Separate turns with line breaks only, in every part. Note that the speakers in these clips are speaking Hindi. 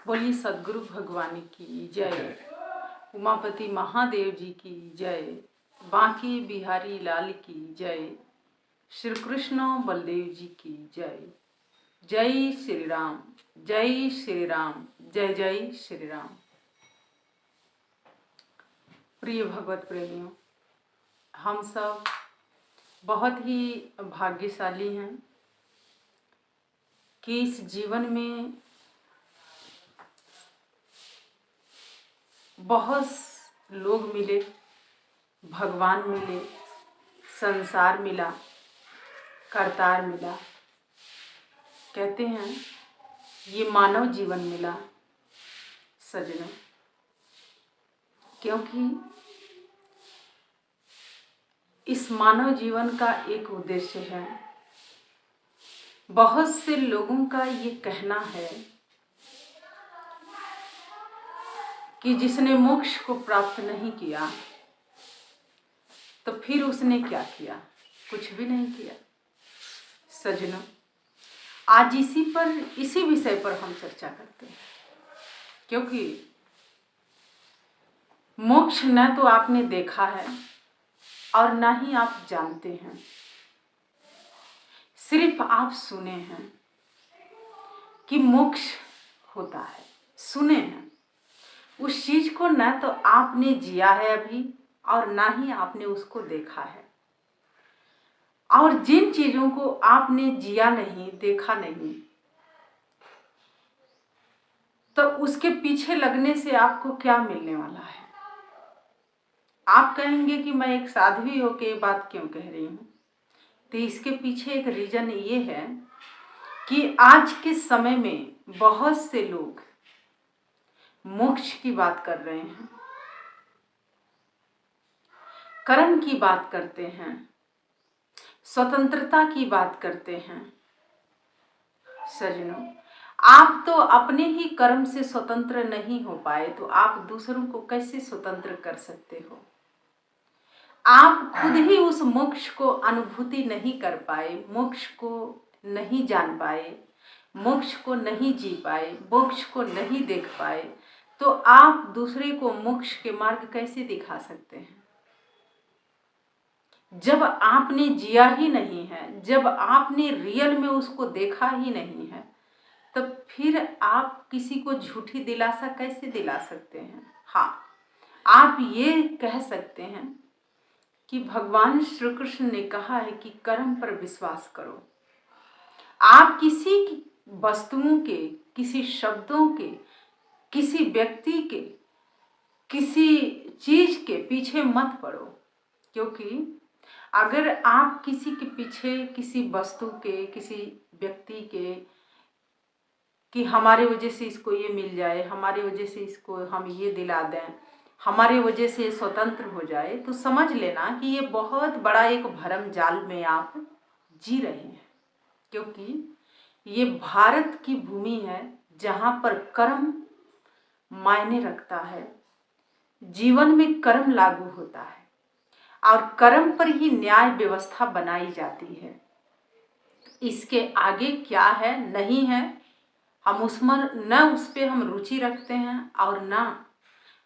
बोली सद्गुरु भगवान की जय, उमापति महादेव जी की जय, बांकी बिहारी लाल की जय, श्री कृष्ण बलदेव जी की जय। जय श्री राम, जय श्री राम, जय जय श्री राम। प्रिय भगवत प्रेमियों, हम सब बहुत ही भाग्यशाली हैं कि इस जीवन में बहुत लोग मिले, भगवान मिले, संसार मिला, करतार मिला। कहते हैं ये मानव जीवन मिला सजनों, क्योंकि इस मानव जीवन का एक उद्देश्य है। बहुत से लोगों का ये कहना है कि जिसने मोक्ष को प्राप्त नहीं किया तो फिर उसने क्या किया? कुछ भी नहीं किया। सजनों, आज इसी विषय पर हम चर्चा करते हैं, क्योंकि मोक्ष न तो आपने देखा है और न ही आप जानते हैं, सिर्फ आप सुने हैं कि मोक्ष होता है, सुने हैं। उस चीज को न तो आपने जिया है अभी और ना ही आपने उसको देखा है। और जिन चीजों को आपने जिया नहीं, देखा नहीं, तो उसके पीछे लगने से आपको क्या मिलने वाला है? आप कहेंगे कि मैं एक साध्वी होकर ये बात क्यों कह रही हूँ, तो इसके पीछे एक रीजन ये है कि आज के समय में बहुत से लोग मोक्ष की बात कर रहे हैं, कर्म की बात करते हैं, स्वतंत्रता की बात करते हैं। सजनों, आप तो अपने ही कर्म से स्वतंत्र नहीं हो पाए तो आप दूसरों को कैसे स्वतंत्र कर सकते हो? आप खुद ही उस मोक्ष को अनुभूति नहीं कर पाए, मोक्ष को नहीं जान पाए, मोक्ष को नहीं जी पाए, मोक्ष को नहीं देख पाए, तो आप दूसरे को मोक्ष के मार्ग कैसे दिखा सकते हैं? जब आपने जिया ही नहीं है, जब आपने रियल में उसको देखा ही नहीं है, तब फिर आप किसी को झूठी दिलासा कैसे दिला सकते हैं? हाँ, आप ये कह सकते हैं कि भगवान श्री कृष्ण ने कहा है कि कर्म पर विश्वास करो। आप किसी वस्तुओं के, किसी शब्दों के, किसी व्यक्ति के, किसी चीज के पीछे मत पड़ो, क्योंकि अगर आप किसी के पीछे, किसी वस्तु के, किसी व्यक्ति के, कि हमारे वजह से इसको ये मिल जाए, हमारे वजह से इसको हम ये दिला दें, हमारे वजह से स्वतंत्र हो जाए, तो समझ लेना कि ये बहुत बड़ा एक भरम जाल में आप जी रहे हैं। क्योंकि ये भारत की भूमि है जहाँ पर कर्म मायने रखता है, जीवन में कर्म लागू होता है और कर्म पर ही न्याय व्यवस्था बनाई जाती है। इसके आगे क्या है नहीं है, हम उस पे हम रुचि रखते हैं और ना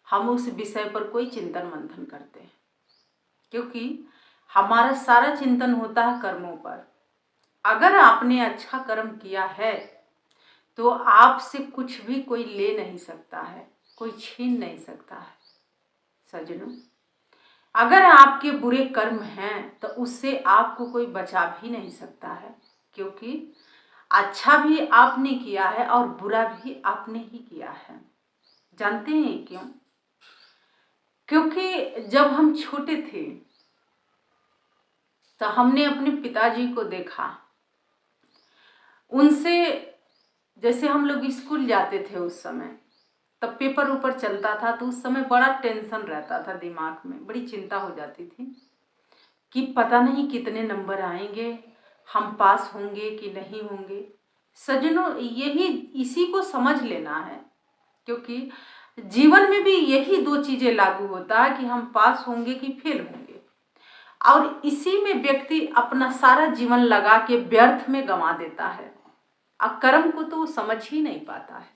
हम उस विषय पर कोई चिंतन मंथन करते हैं, क्योंकि हमारा सारा चिंतन होता है कर्मों पर। अगर आपने अच्छा कर्म किया है तो आपसे कुछ भी कोई ले नहीं सकता है, कोई छीन नहीं सकता है। सजनों, अगर आपके बुरे कर्म हैं तो उससे आपको कोई बचा भी नहीं सकता है, क्योंकि अच्छा भी आपने किया है और बुरा भी आपने ही किया है। जानते हैं क्यों? क्योंकि जब हम छोटे थे तो हमने अपने पिताजी को देखा, उनसे जैसे हम लोग स्कूल जाते थे उस समय, तब पेपर ऊपर चलता था तो उस समय बड़ा टेंशन रहता था, दिमाग में बड़ी चिंता हो जाती थी कि पता नहीं कितने नंबर आएंगे, हम पास होंगे कि नहीं होंगे। सजनों, इसी को समझ लेना है, क्योंकि जीवन में भी यही दो चीजें लागू होता है कि हम पास होंगे कि फेल होंगे, और इसी में व्यक्ति अपना सारा जीवन लगा के व्यर्थ में गंवा देता है। कर्म को तो वो समझ ही नहीं पाता है।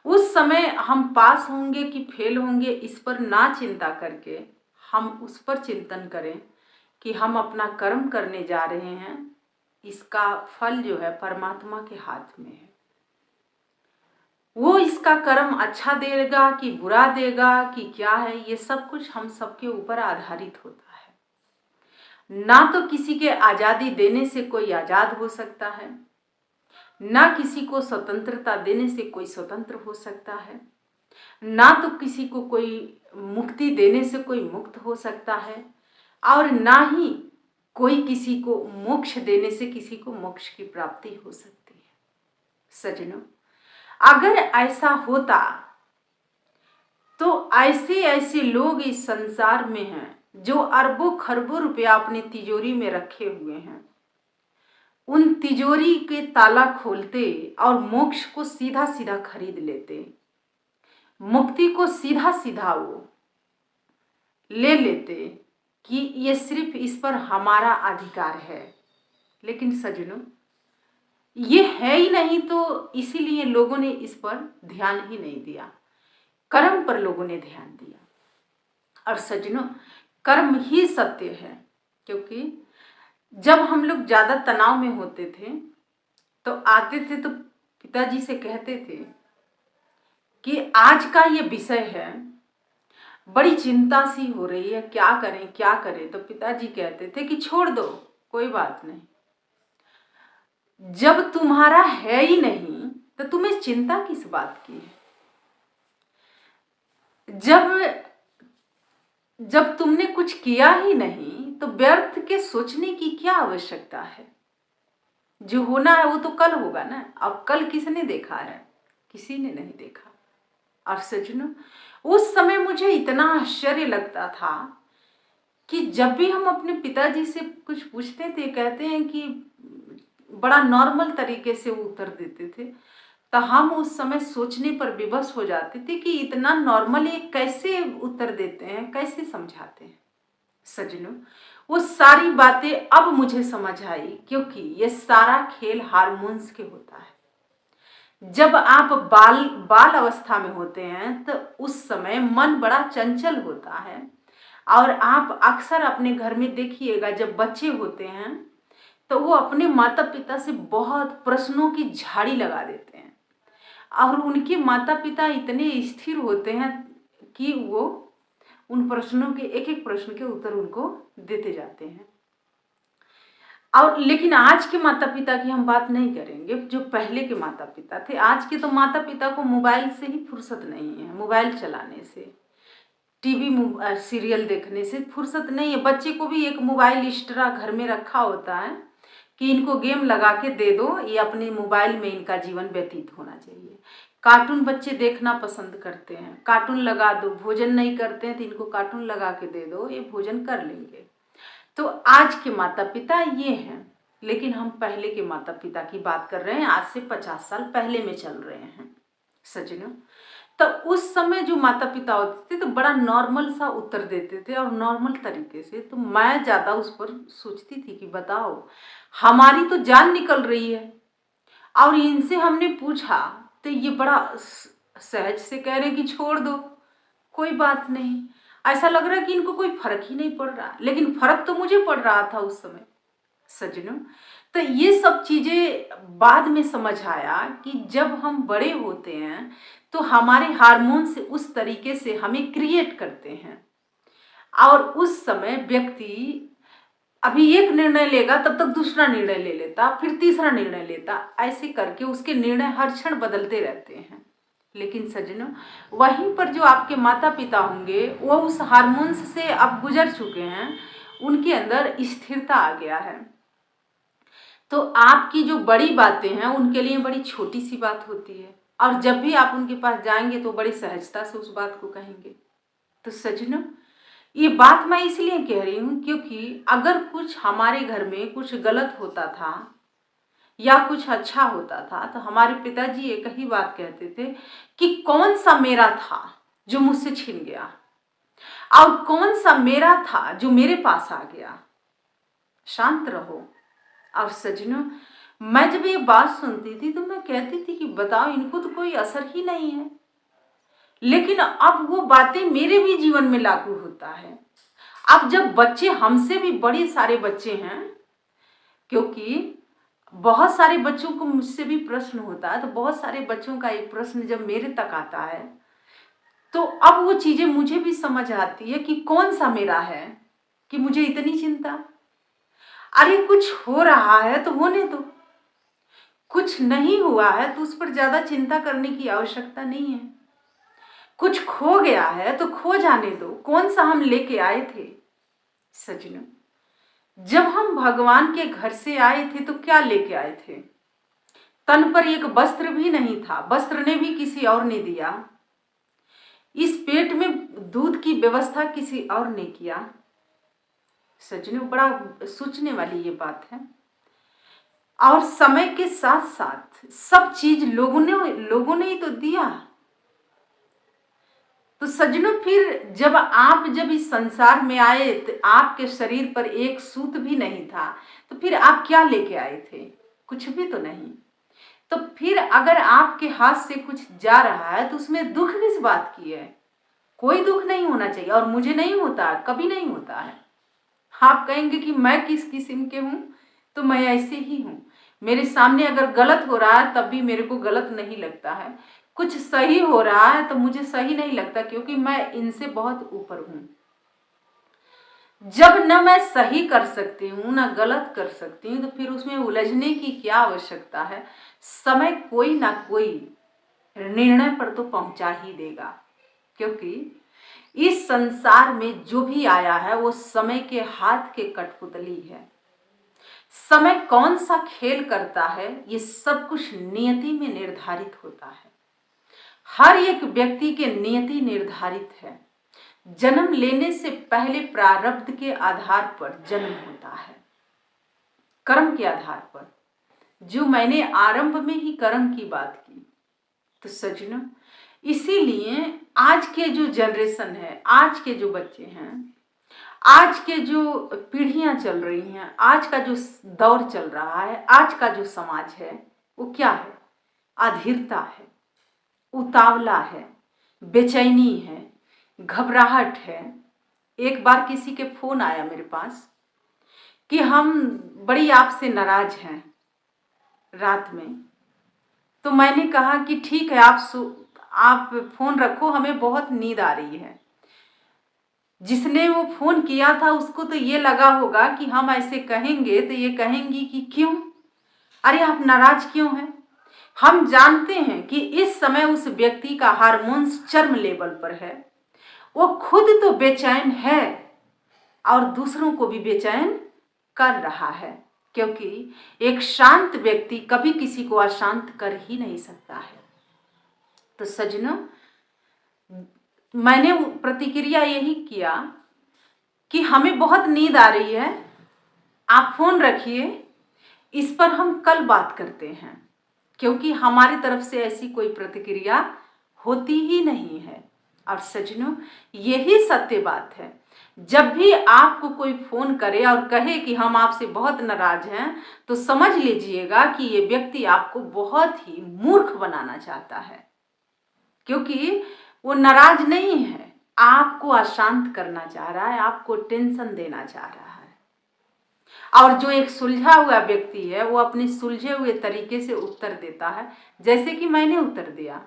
उस समय हम पास होंगे कि फेल होंगे इस पर ना चिंता करके हम उस पर चिंतन करें कि हम अपना कर्म करने जा रहे हैं, इसका फल जो है परमात्मा के हाथ में है। वो इसका कर्म अच्छा देगा कि बुरा देगा कि क्या है, ये सब कुछ हम सबके ऊपर आधारित होता है। ना तो किसी के आज़ादी देने से कोई आज़ाद हो सकता है, ना किसी को स्वतंत्रता देने से कोई स्वतंत्र हो सकता है, ना तो किसी को कोई मुक्ति देने से कोई मुक्त हो सकता है, और ना ही कोई किसी को मोक्ष देने से किसी को मोक्ष की प्राप्ति हो सकती है। सज्जनों, अगर ऐसा होता तो ऐसे ऐसे लोग इस संसार में हैं जो अरबों खरबों रुपया अपनी तिजोरी में रखे हुए हैं, उन तिजोरी के ताला खोलते और मोक्ष को सीधा सीधा खरीद लेते, मुक्ति को सीधा सीधा वो ले लेते कि ये सिर्फ इस पर हमारा अधिकार है। लेकिन सज्जनों, ये है ही नहीं, तो इसीलिए लोगों ने इस पर ध्यान ही नहीं दिया, कर्म पर लोगों ने ध्यान दिया। और सज्जनों, कर्म ही सत्य है, क्योंकि जब हम लोग ज़्यादा तनाव में होते थे तो आते थे तो पिताजी से कहते थे कि आज का ये विषय है, बड़ी चिंता सी हो रही है, क्या करें क्या करें। तो पिताजी कहते थे कि छोड़ दो, कोई बात नहीं, जब तुम्हारा है ही नहीं तो तुम्हें चिंता किस बात की है। जब तुमने कुछ किया ही नहीं तो व्यर्थ के सोचने की क्या आवश्यकता है। जो होना है वो तो कल होगा ना। अब कल किसने देखा है? किसी ने नहीं देखा। और सज्जनों, उस समय मुझे इतना आश्चर्य लगता था कि जब भी हम अपने पिताजी से कुछ पूछते थे, कहते हैं कि बड़ा नॉर्मल तरीके से वो उत्तर देते थे, तो हम उस समय सोचने पर विवश हो जाते थे कि इतना नॉर्मली कैसे उत्तर देते हैं, कैसे समझाते हैं। सज्जनों, वो सारी बातें अब मुझे समझ आई, क्योंकि ये सारा खेल हार्मोन्स के होता है। जब आप बाल अवस्था में होते हैं तो उस समय मन बड़ा चंचल होता है, और आप अक्सर अपने घर में देखिएगा जब बच्चे होते हैं तो वो अपने माता पिता से बहुत प्रश्नों की झाड़ी लगा देते हैं, और उनके माता पिता इतने स्थिर होते हैं कि वो उन प्रश्नों के एक एक प्रश्न के उत्तर उनको देते जाते हैं। और लेकिन आज के माता पिता की हम बात नहीं करेंगे, जो पहले के माता पिता थे। आज के तो माता पिता को मोबाइल से ही फुर्सत नहीं है, मोबाइल चलाने से, टीवी सीरियल देखने से फुर्सत नहीं है। बच्चे को भी एक मोबाइल एक्स्ट्रा घर में रखा होता है कि इनको गेम लगा के दे दो, ये अपने मोबाइल में इनका जीवन व्यतीत होना चाहिए। कार्टून बच्चे देखना पसंद करते हैं, कार्टून लगा दो, भोजन नहीं करते हैं तो इनको कार्टून लगा के दे दो, ये भोजन कर लेंगे। तो आज के माता पिता ये हैं। लेकिन हम पहले के माता पिता की बात कर रहे हैं, आज से 50 साल पहले में चल रहे हैं सज्जनों। तो उस समय जो माता पिता होते थे तो बड़ा नॉर्मल सा उत्तर देते थे और नॉर्मल तरीके से। तो मैं ज़्यादा उस पर सोचती थी कि बताओ, हमारी तो जान निकल रही है, और इनसे हमने पूछा तो ये बड़ा सहज से कह रहे कि छोड़ दो, कोई बात नहीं। ऐसा लग रहा है कि इनको कोई फर्क ही नहीं पड़ रहा, लेकिन फर्क तो मुझे पड़ रहा था उस समय सज्जनों। तो ये सब चीज़ें बाद में समझ आया कि जब हम बड़े होते हैं तो हमारे हार्मोन्स उस तरीके से हमें क्रिएट करते हैं, और उस समय व्यक्ति अभी एक निर्णय लेगा तब तक दूसरा निर्णय ले लेता, फिर तीसरा निर्णय लेता, ऐसे करके उसके निर्णय हर क्षण बदलते रहते हैं। लेकिन सज्जनों, वहीं पर जो आपके माता पिता होंगे वो उस हार्मोन्स से अब गुजर चुके हैं, उनके अंदर स्थिरता आ गया है। तो आपकी जो बड़ी बातें हैं उनके लिए बड़ी छोटी सी बात होती है, और जब भी आप उनके पास जाएंगे तो बड़ी सहजता से उस बात को कहेंगे। तो सज्जनों, ये बात मैं इसलिए कह रही हूँ क्योंकि अगर कुछ हमारे घर में कुछ गलत होता था या कुछ अच्छा होता था तो हमारे पिताजी एक ही बात कहते थे कि कौन सा मेरा था जो मुझसे छिन गया, और कौन सा मेरा था जो मेरे पास आ गया। शांत रहो। और सज्जनों, मैं जब ये बात सुनती थी तो मैं कहती थी कि बताओ, इनको तो कोई असर ही नहीं है। लेकिन अब वो बातें मेरे भी जीवन में लागू होता है। अब जब बच्चे, हमसे भी बड़े सारे बच्चे हैं, क्योंकि बहुत सारे बच्चों को मुझसे भी प्रश्न होता है, तो बहुत सारे बच्चों का एक प्रश्न जब मेरे तक आता है तो अब वो चीजें मुझे भी समझ आती है कि कौन सा मेरा है कि मुझे इतनी चिंता। अरे कुछ हो रहा है तो होने दो, कुछ नहीं हुआ है तो उस पर ज्यादा चिंता करने की आवश्यकता नहीं है। कुछ खो गया है तो खो जाने दो, कौन सा हम लेके आए थे। सजनों, जब हम भगवान के घर से आए थे तो क्या लेके आए थे? तन पर एक वस्त्र भी नहीं था, वस्त्र ने भी किसी और ने दिया। इस पेट में दूध की व्यवस्था किसी और ने किया। सजनों, बड़ा सोचने वाली ये बात है। और समय के साथ साथ सब चीज लोगों ने ही तो दिया। तो सजनों, फिर जब इस संसार में आए तो आपके शरीर पर एक सूत भी नहीं था, तो फिर आप क्या लेके आए थे? कुछ भी तो नहीं। तो फिर अगर आपके हाथ से कुछ जा रहा है तो उसमें दुख किस बात की है? कोई दुख नहीं होना चाहिए, और मुझे नहीं होता, कभी नहीं होता है। आप कहेंगे कि मैं किस किस्म के हूं, तो मैं ऐसे ही हूं। मेरे सामने अगर गलत हो रहा है तब भी मेरे को गलत नहीं लगता है, कुछ सही हो रहा है तो मुझे सही नहीं लगता, क्योंकि मैं इनसे बहुत ऊपर हूं। जब न मैं सही कर सकती हूँ न गलत कर सकती हूँ, तो फिर उसमें उलझने की क्या आवश्यकता है। समय कोई ना कोई निर्णय पर तो पहुंचा ही देगा, क्योंकि इस संसार में जो भी आया है वो समय के हाथ के कठपुतली है। समय कौन सा खेल करता है ये सब कुछ नियति में निर्धारित होता है। हर एक व्यक्ति के नियति निर्धारित है। जन्म लेने से पहले प्रारब्ध के आधार पर जन्म होता है, कर्म के आधार पर, जो मैंने आरंभ में ही कर्म की बात की। तो सजनों, इसीलिए आज के जो जनरेशन है, आज के जो बच्चे हैं, आज के जो पीढ़ियां चल रही हैं, आज का जो दौर चल रहा है, आज का जो समाज है, वो क्या है? अधीरता है, उतावला है, बेचैनी है, घबराहट है। एक बार किसी के फोन आया मेरे पास कि हम बड़ी आपसे नाराज हैं रात में। तो मैंने कहा कि ठीक है, आप फोन रखो, हमें बहुत नींद आ रही है। जिसने वो फोन किया था उसको तो ये लगा होगा कि हम ऐसे कहेंगे तो ये कहेंगी कि क्यों, अरे आप नाराज क्यों हैं। हम जानते हैं कि इस समय उस व्यक्ति का हार्मोन्स चरम लेवल पर है, वो खुद तो बेचैन है और दूसरों को भी बेचैन कर रहा है, क्योंकि एक शांत व्यक्ति कभी किसी को अशांत कर ही नहीं सकता है। तो सजनों, मैंने प्रतिक्रिया यही किया कि हमें बहुत नींद आ रही है, आप फोन रखिए, इस पर हम कल बात करते हैं, क्योंकि हमारी तरफ से ऐसी कोई प्रतिक्रिया होती ही नहीं है। और सजनों, यही सत्य बात है। जब भी आपको कोई फोन करे और कहे कि हम आपसे बहुत नाराज हैं, तो समझ लीजिएगा कि ये व्यक्ति आपको बहुत ही मूर्ख बनाना चाहता है, क्योंकि वो नाराज नहीं है, आपको अशांत करना चाह रहा है, आपको टेंशन देना चाह रहा है। और जो एक सुलझा हुआ व्यक्ति है वो अपने सुलझे हुए तरीके से उत्तर देता है, जैसे कि मैंने उत्तर दिया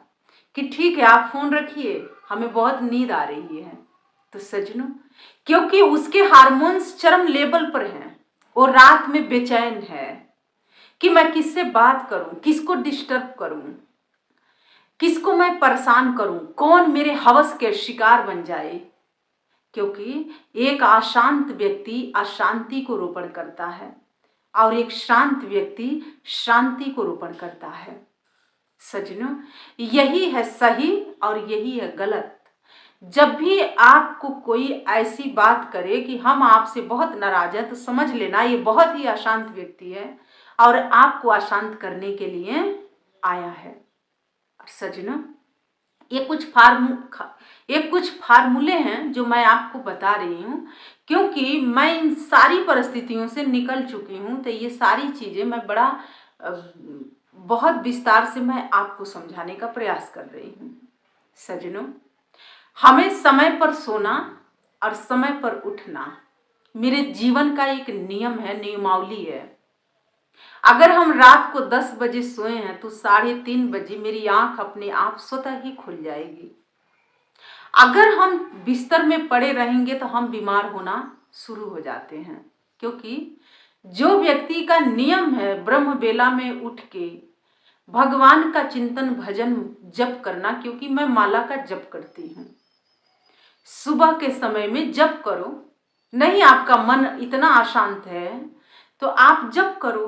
कि ठीक है, आप फोन रखिए, हमें बहुत नींद आ रही है। तो सजनों, क्योंकि उसके हार्मोन्स चरम लेवल पर हैं, वो रात में बेचैन है कि मैं किससे बात करूं, किसको डिस्टर्ब करूं, किसको मैं परेशान करूं, कौन मेरे हवस के शिकार बन जाए। क्योंकि एक अशांत व्यक्ति अशांति को रोपण करता है और एक शांत व्यक्ति शांति को रोपण करता है। सजनों, यही है सही और यही है गलत। जब भी आपको कोई ऐसी बात करे कि हम आपसे बहुत नाराज हैं, तो समझ लेना ये बहुत ही अशांत व्यक्ति है और आपको अशांत करने के लिए आया है। सजनों, ये कुछ फार्मूले हैं जो मैं आपको बता रही हूँ, क्योंकि मैं इन सारी परिस्थितियों से निकल चुकी हूँ। तो ये सारी चीज़ें मैं बड़ा बहुत विस्तार से मैं आपको समझाने का प्रयास कर रही हूँ। सज्जनों, हमें समय पर सोना और समय पर उठना मेरे जीवन का एक नियम है, नियमावली है। अगर हम रात को 10 बजे सोए हैं तो 3:30 बजे मेरी आंख अपने आप स्वतः ही खुल जाएगी। अगर हम बिस्तर में पड़े रहेंगे तो हम बीमार होना शुरू हो जाते हैं, क्योंकि जो व्यक्ति का नियम है ब्रह्म बेला में उठ के भगवान का चिंतन भजन जप करना, क्योंकि मैं माला का जप करती हूँ, सुबह के समय में जप करो। नहीं आपका मन इतना अशांत है तो आप जप करो,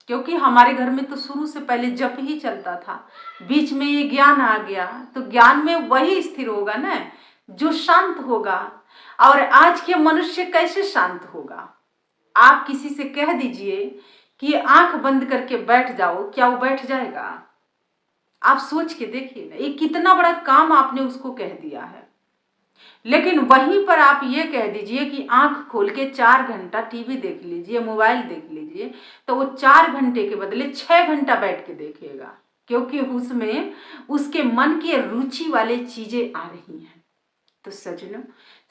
क्योंकि हमारे घर में तो शुरू से पहले जप ही चलता था। बीच में ये ज्ञान आ गया तो ज्ञान में वही स्थिर होगा ना जो शांत होगा। और आज के मनुष्य कैसे शांत होगा? आप किसी से कह दीजिए कि आंख बंद करके बैठ जाओ, क्या वो बैठ जाएगा? आप सोच के देखिए ना, ये कितना बड़ा काम आपने उसको कह दिया है। लेकिन वहीं पर आप ये कह दीजिए कि आंख खोल के 4 घंटा टीवी देख लीजिए, मोबाइल देख लीजिए, तो वो 4 घंटे के बदले 6 घंटा बैठ के देखेगा, क्योंकि उसमें उसके मन की रुचि वाले चीजें आ रही हैं। तो सज्जनों,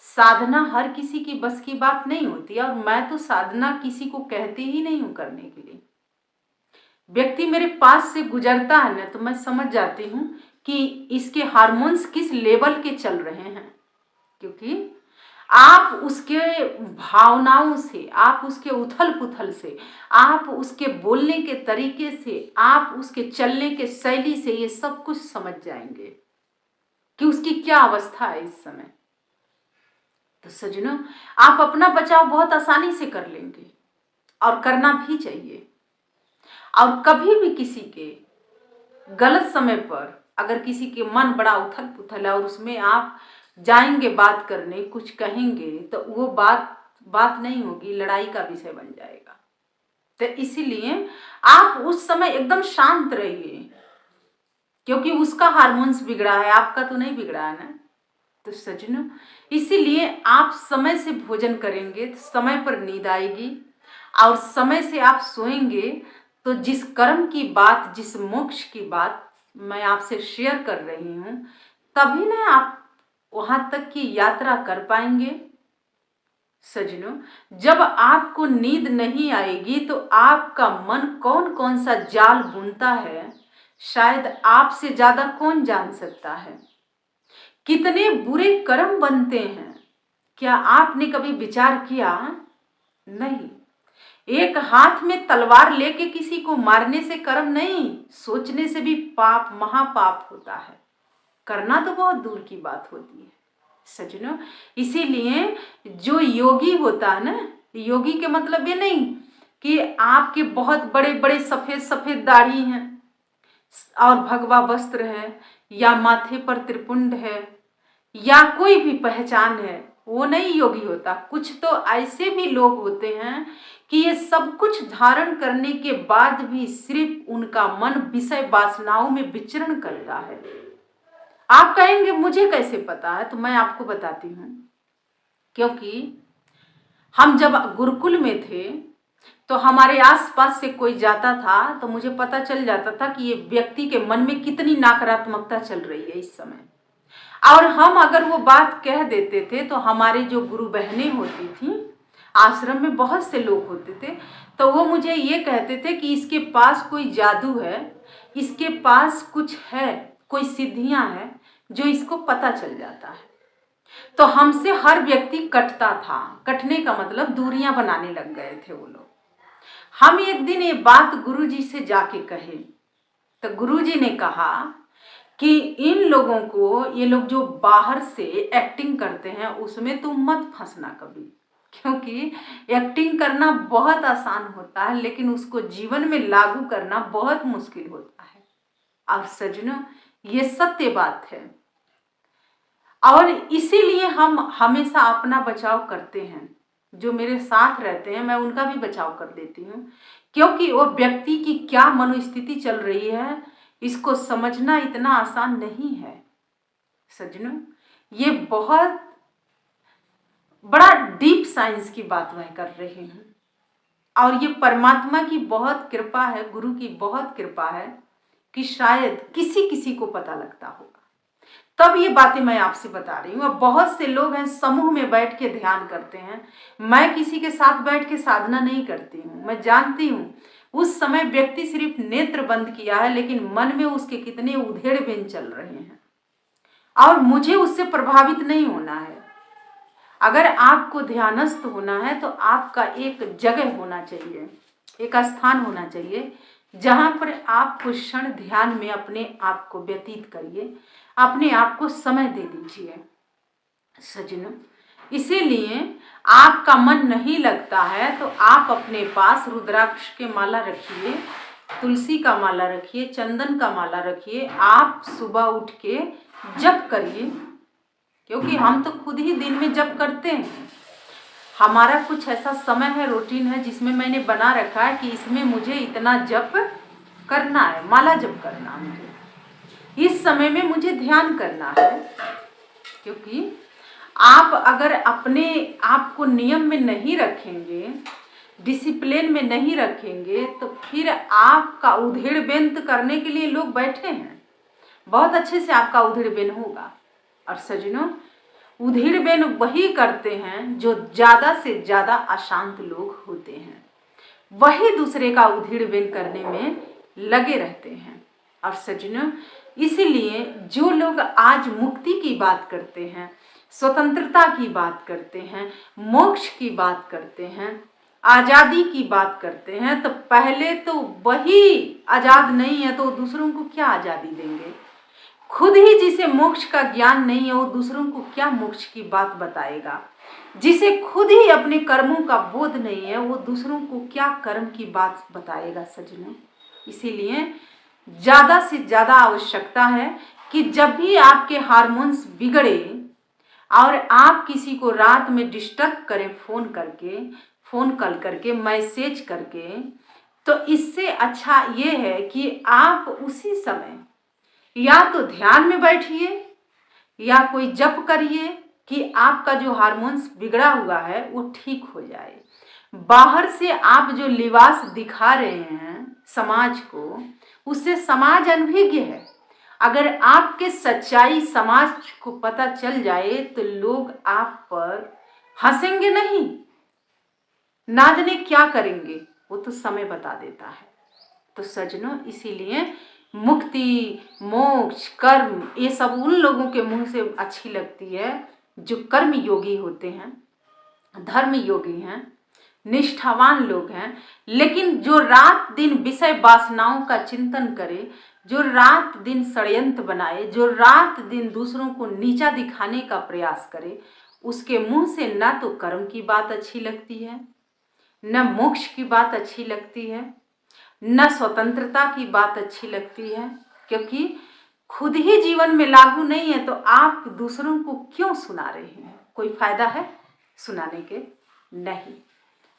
साधना हर किसी की बस की बात नहीं होती, और मैं तो साधना किसी को कहती ही नहीं हूं करने के लिए। व्यक्ति मेरे पास से गुजरता है ना तो मैं समझ जाती हूँ कि इसके हार्मोन्स किस लेवल के चल रहे हैं, क्योंकि आप उसके भावनाओं से, आप उसके उथल पुथल से, आप उसके बोलने के तरीके से, आप उसके चलने के शैली से ये सब कुछ समझ जाएंगे कि उसकी क्या अवस्था है इस समय। तो सज्जनों, आप अपना बचाव बहुत आसानी से कर लेंगे, और करना भी चाहिए। और कभी भी किसी के गलत समय पर अगर किसी के मन बड़ा उथल पुथल है और उसमें आप जाएंगे बात करने, कुछ कहेंगे, तो वो बात नहीं होगी, लड़ाई का विषय बन जाएगा। तो इसीलिए आप उस समय एकदम शांत रहिए, क्योंकि उसका हार्मोन्स बिगड़ा है, आपका तो नहीं बिगड़ा है ना। तो सज्जनों, इसीलिए आप समय से भोजन करेंगे तो समय पर नींद आएगी, और समय से आप सोएंगे तो जिस कर्म की बात, जिस मोक्ष की बात मैं आपसे शेयर कर रही हूँ, तभी ना आप वहां तक की यात्रा कर पाएंगे। सज्जनों, जब आपको नींद नहीं आएगी तो आपका मन कौन कौन सा जाल बुनता है, शायद आपसे ज्यादा कौन जान सकता है। कितने बुरे कर्म बनते हैं, क्या आपने कभी विचार किया? नहीं। एक हाथ में तलवार लेके किसी को मारने से कर्म नहीं, सोचने से भी पाप, महापाप होता है। करना तो बहुत दूर की बात होती है। सज्जनों, इसीलिए जो योगी होता है ना, योगी के मतलब ये नहीं कि आपके बहुत बड़े बड़े सफेद सफेद दाढ़ी हैं और भगवा वस्त्र है, या माथे पर त्रिपुंड है, या कोई भी पहचान है, वो नहीं योगी होता। कुछ तो ऐसे भी लोग होते हैं कि ये सब कुछ धारण करने के बाद भी सिर्फ उनका मन विषय वासनाओं में विचरण करता है। आप कहेंगे मुझे कैसे पता है? तो मैं आपको बताती हूँ, क्योंकि हम जब गुरुकुल में थे तो हमारे आसपास से कोई जाता था तो मुझे पता चल जाता था कि ये व्यक्ति के मन में कितनी नकारात्मकता चल रही है इस समय। और हम अगर वो बात कह देते थे तो हमारे जो गुरु बहनें होती थी, आश्रम में बहुत से लोग होते थे, तो वो मुझे ये कहते थे कि इसके पास कोई जादू है, इसके पास कुछ है, कोई सिद्धियां हैं जो इसको पता चल जाता है। तो हमसे हर व्यक्ति कटता था। कटने का मतलब दूरियां बनाने लग गए थे वो लोग। हम एक दिन ये बात गुरुजी से जाके कहे तो गुरुजी ने कहा कि इन लोगों को, ये लोग जो बाहर से एक्टिंग करते हैं उसमें तुम मत फंसना कभी, क्योंकि एक्टिंग करना बहुत आसान होता है लेकिन उसको जीवन में लागू करना बहुत मुश्किल होता है। और सज्जनों, ये सत्य बात है, और इसीलिए हम हमेशा अपना बचाव करते हैं। जो मेरे साथ रहते हैं मैं उनका भी बचाव कर देती हूँ, क्योंकि वो व्यक्ति की क्या मनोस्थिति चल रही है इसको समझना इतना आसान नहीं है। सज्जनों, ये बहुत बड़ा डीप साइंस की बात मैं कर रही हूँ। और ये परमात्मा की बहुत कृपा है, गुरु की बहुत कृपा है कि शायद किसी किसी को पता लगता होगा, तब ये बातें मैं आपसे बता रही हूँ। अब बहुत से लोग हैं समूह में बैठ के ध्यान करते हैं, मैं किसी के साथ बैठ के साधना नहीं करती हूँ। मैं जानती हूँ उस समय व्यक्ति सिर्फ नेत्र बंद किया है, लेकिन मन में उसके कितने उधेड़ बिन चल रहे हैं, और मुझे उससे प्रभावित नहीं होना है। अगर आपको ध्यानस्थ होना है तो आपका एक जगह होना चाहिए, एक स्थान होना चाहिए जहाँ पर आप कुछ क्षण ध्यान में अपने आप को व्यतीत करिए, अपने आप को समय दे दीजिए सज्जनों। इसीलिए आपका मन नहीं लगता है तो आप अपने पास रुद्राक्ष के माला रखिए, तुलसी का माला रखिए, चंदन का माला रखिए, आप सुबह उठ के जप करिए, क्योंकि हम तो खुद ही दिन में जप करते हैं। हमारा कुछ ऐसा समय है, रूटीन है, जिसमें मैंने बना रखा है कि इसमें मुझे इतना जप करना है, माला जप करना है मुझे, इस समय में मुझे ध्यान करना है। क्योंकि आप अगर अपने आप को नियम में नहीं रखेंगे, डिसिप्लिन में नहीं रखेंगे, तो फिर आपका उधेड़-बेन करने के लिए लोग बैठे हैं, बहुत अच्छे से आपका उधेड़-बेन होगा। और सज्जनों, उधेड़-बेन वही करते हैं जो ज़्यादा से ज़्यादा अशांत लोग होते हैं, वही दूसरे का उधेड़-बेन करने में लगे रहते हैं। और सज्जनों, इसीलिए जो लोग आज मुक्ति की बात करते हैं, स्वतंत्रता की बात करते हैं, मोक्ष की बात करते हैं, आज़ादी की बात करते हैं, तो पहले तो वही आज़ाद नहीं है तो दूसरों को क्या आज़ादी देंगे। खुद ही जिसे मोक्ष का ज्ञान नहीं है वो दूसरों को क्या मोक्ष की बात बताएगा। जिसे खुद ही अपने कर्मों का बोध नहीं है वो दूसरों को क्या कर्म की बात बताएगा सज्जनों। इसीलिए ज़्यादा से ज़्यादा आवश्यकता है कि जब भी आपके हार्मोन्स बिगड़े और आप किसी को रात में डिस्टर्ब करें, फ़ोन कॉल करके, मैसेज करके, तो इससे अच्छा ये है कि आप उसी समय या तो ध्यान में बैठिए या कोई जप करिए कि आपका जो हार्मोन्स बिगड़ा हुआ है वो ठीक हो जाए। बाहर से आप जो लिबास दिखा रहे हैं समाज को, उससे समाज अनभिज्ञ है। अगर आपके सच्चाई समाज को पता चल जाए तो लोग आप पर हंसेंगे नहीं, ना जाने क्या करेंगे, वो तो समय बता देता है। तो सज्जनों, इसीलिए मुक्ति, मोक्ष, कर्म, ये सब उन लोगों के मुंह से अच्छी लगती है जो कर्म योगी होते हैं, धर्म योगी हैं, निष्ठावान लोग हैं। लेकिन जो रात दिन विषय वासनाओं का चिंतन करे, जो रात दिन षड्यंत्र बनाए, जो रात दिन दूसरों को नीचा दिखाने का प्रयास करे, उसके मुंह से ना तो कर्म की बात अच्छी लगती है, न मोक्ष की बात अच्छी लगती है, न स्वतंत्रता की बात अच्छी लगती है। क्योंकि खुद ही जीवन में लागू नहीं है तो आप दूसरों को क्यों सुना रहे हैं? कोई फायदा है सुनाने के? नहीं।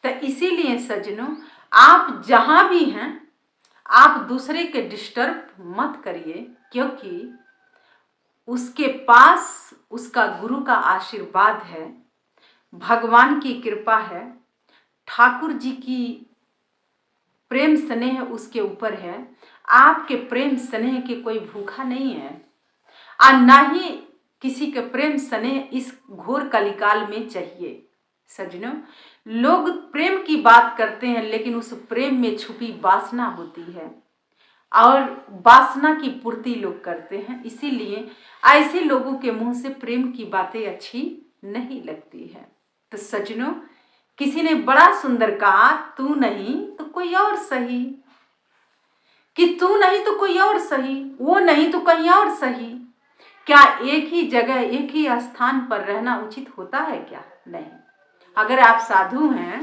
तो इसीलिए सज्जनों, आप जहाँ भी हैं आप दूसरे के डिस्टर्ब मत करिए, क्योंकि उसके पास उसका गुरु का आशीर्वाद है, भगवान की कृपा है, ठाकुर जी की प्रेम स्नेह उसके ऊपर है। आपके प्रेम स्नेह के कोई भूखा नहीं है, और ना ही किसी के प्रेम स्नेह इस घोर कलिकाल में चाहिए। सज्जनों, लोग प्रेम की बात करते हैं लेकिन उस प्रेम में छुपी वासना होती है, और वासना की पूर्ति लोग करते हैं। इसीलिए ऐसे लोगों के मुंह से प्रेम की बातें अच्छी नहीं लगती है। तो सज्जनों, किसी ने बड़ा सुंदर कहा, तू नहीं तो कोई और सही, कि तू नहीं तो कोई और सही, वो नहीं तो कहीं और सही। क्या एक ही जगह एक ही स्थान पर रहना उचित होता है क्या? नहीं। अगर आप साधु हैं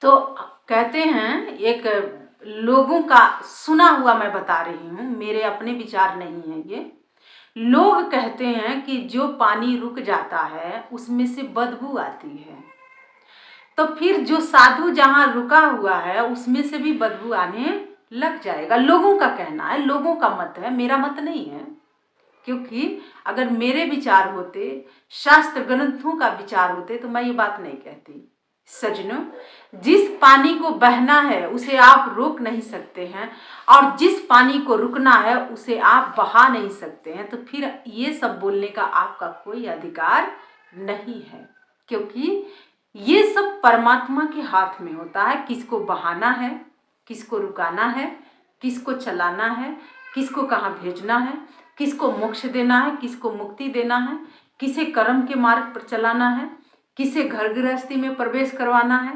तो कहते हैं, एक लोगों का सुना हुआ मैं बता रही हूँ, मेरे अपने विचार नहीं है ये, लोग कहते हैं कि जो पानी रुक जाता है उसमें से बदबू आती है, तो फिर जो साधु जहाँ रुका हुआ है उसमें से भी बदबू आने लग जाएगा। लोगों का कहना है, लोगों का मत है, मेरा मत नहीं है। क्योंकि अगर मेरे विचार होते, शास्त्र ग्रंथों का विचार होते, तो मैं ये बात नहीं कहती। सजनों, जिस पानी को बहना है उसे आप रोक नहीं सकते हैं, और जिस पानी को रुकना है उसे आप बहा नहीं सकते हैं, तो फिर ये सब बोलने का आपका कोई अधिकार नहीं है, क्योंकि ये सब परमात्मा के हाथ में होता है। किसको बहाना है, किसको रुकाना है, किसको चलाना है, किसको कहाँ भेजना है, किसको मोक्ष देना है, किसको मुक्ति देना है, किसे कर्म के मार्ग पर चलाना है, किसे घर गृहस्थी में प्रवेश करवाना है,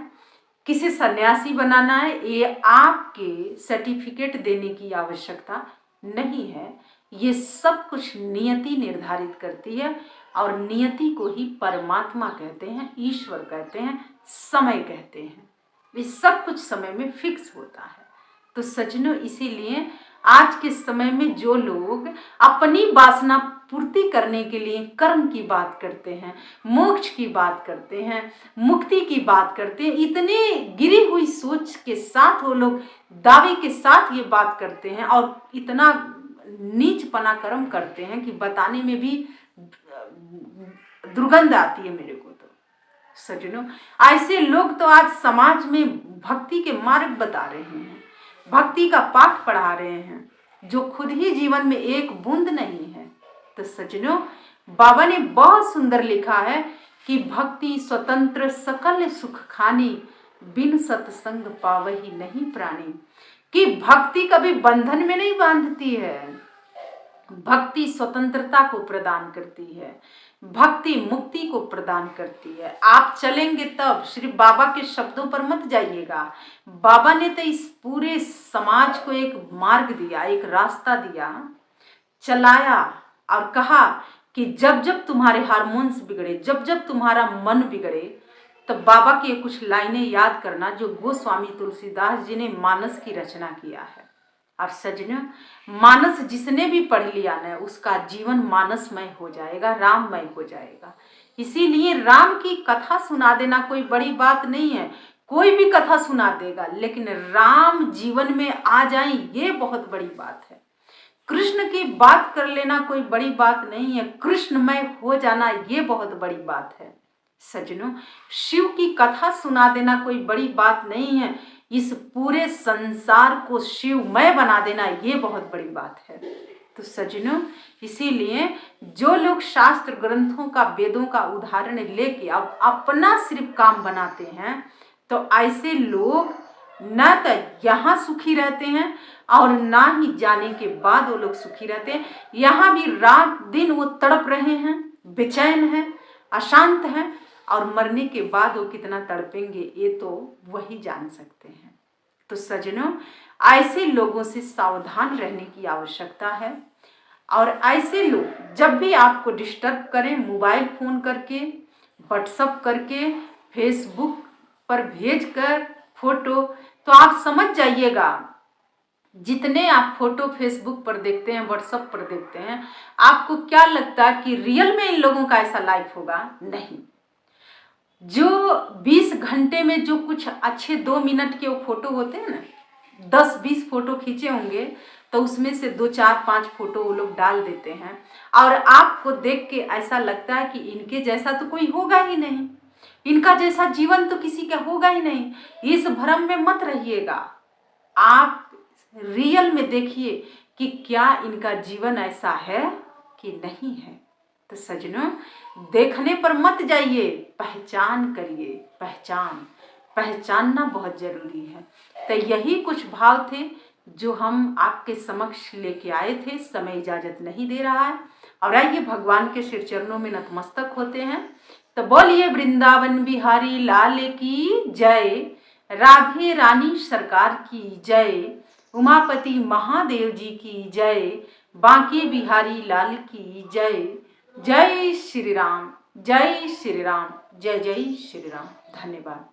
किसे सन्यासी बनाना है, ये आपके सर्टिफिकेट देने की आवश्यकता नहीं है। ये सब कुछ नियति निर्धारित करती है, और नियति को ही परमात्मा कहते हैं, ईश्वर कहते हैं, समय कहते हैं। ये सब कुछ समय में फिक्स होता है। तो सज्जनों, इसीलिए आज के समय में जो लोग अपनी वासना पूर्ति करने के लिए कर्म की बात करते हैं, मोक्ष की बात करते हैं, मुक्ति की बात करते हैं, इतने गिरी हुई सोच के साथ वो लोग दावे के साथ ये बात करते हैं, और इतना नीचपना कर्म करते हैं कि बताने में भी दुर्गंध आती है मेरे को। तो सज्जनों, ऐसे लोग तो आज समाज में भक्ति के मार्ग बता रहे हैं, भक्ति का पाठ पढ़ा रहे हैं, जो खुद ही जीवन में एक बूंद नहीं है। तो सज्जनों, बाबा ने बहुत सुंदर लिखा है कि भक्ति स्वतंत्र सकल सुख खानी, बिन सत्संग पावही नहीं प्राणी। कि भक्ति कभी बंधन में नहीं बांधती है, भक्ति स्वतंत्रता को प्रदान करती है, भक्ति मुक्ति को प्रदान करती है। आप चलेंगे तब, सिर्फ बाबा के शब्दों पर मत जाइएगा। बाबा ने तो इस पूरे समाज को एक मार्ग दिया, एक रास्ता दिया, चलाया, और कहा कि जब जब तुम्हारे हार्मोन्स बिगड़े, जब जब तुम्हारा मन बिगड़े, तब बाबा की कुछ लाइनें याद करना जो गोस्वामी तुलसीदास जी ने मानस की रचना किया है। और सज्जनों, मानस जिसने भी पढ़ लिया ना, उसका जीवन मानसमय हो जाएगा, राममय हो जाएगा। इसीलिए राम की कथा सुना देना कोई बड़ी बात नहीं है, कोई भी कथा सुना देगा, लेकिन राम जीवन में आ जाए ये बहुत बड़ी बात है। कृष्ण की बात कर लेना कोई बड़ी बात नहीं है, कृष्णमय हो जाना ये बहुत बड़ी बात है। सज्जनों, शिव की कथा सुना देना कोई बड़ी बात नहीं है, इस पूरे संसार को शिवमय बना देना ये बहुत बड़ी बात है। तो सज्जनों, इसीलिए जो लोग शास्त्र ग्रंथों का, वेदों का उदाहरण लेके अब अपना सिर्फ काम बनाते हैं, तो ऐसे लोग न तो यहाँ सुखी रहते हैं, और ना ही जाने के बाद वो लोग सुखी रहते हैं। यहाँ भी रात दिन वो तड़प रहे हैं, बेचैन हैं, अशांत हैं, और मरने के बाद वो कितना तड़पेंगे ये तो वही जान सकते हैं। तो सज्जनों, ऐसे लोगों से सावधान रहने की आवश्यकता है। और ऐसे लोग जब भी आपको डिस्टर्ब करें, मोबाइल फ़ोन करके, व्हाट्सअप करके, फेसबुक पर भेजकर फोटो, तो आप समझ जाइएगा, जितने आप फोटो फेसबुक पर देखते हैं, व्हाट्सएप पर देखते हैं, आपको क्या लगता है कि रियल में इन लोगों का ऐसा लाइफ होगा? नहीं। जो 20 घंटे में जो कुछ अच्छे 2 मिनट के वो फोटो होते हैं ना, 10-20 फोटो खींचे होंगे, तो उसमें से 2, 4, 5 फोटो वो लोग डाल देते हैं, और आपको देख के ऐसा लगता है कि इनके जैसा तो कोई होगा ही नहीं, इनका जैसा जीवन तो किसी का होगा ही नहीं। इस भ्रम में मत रहिएगा, आप रियल में देखिए कि क्या इनका जीवन ऐसा है कि नहीं है। तो सज्जनों, देखने पर मत जाइए, पहचान करिए। पहचानना बहुत जरूरी है। तो यही कुछ भाव थे जो हम आपके समक्ष लेके आए थे। समय इजाजत नहीं दे रहा है, और आइए भगवान के श्री चरणों में नतमस्तक होते हैं। तो बोलिए वृंदावन बिहारी लाल की जय, राधे रानी सरकार की जय, उमापति महादेव जी की जय, बांके बिहारी लाल की जय। जय श्री राम, जय श्री राम, जय जय श्री राम। धन्यवाद।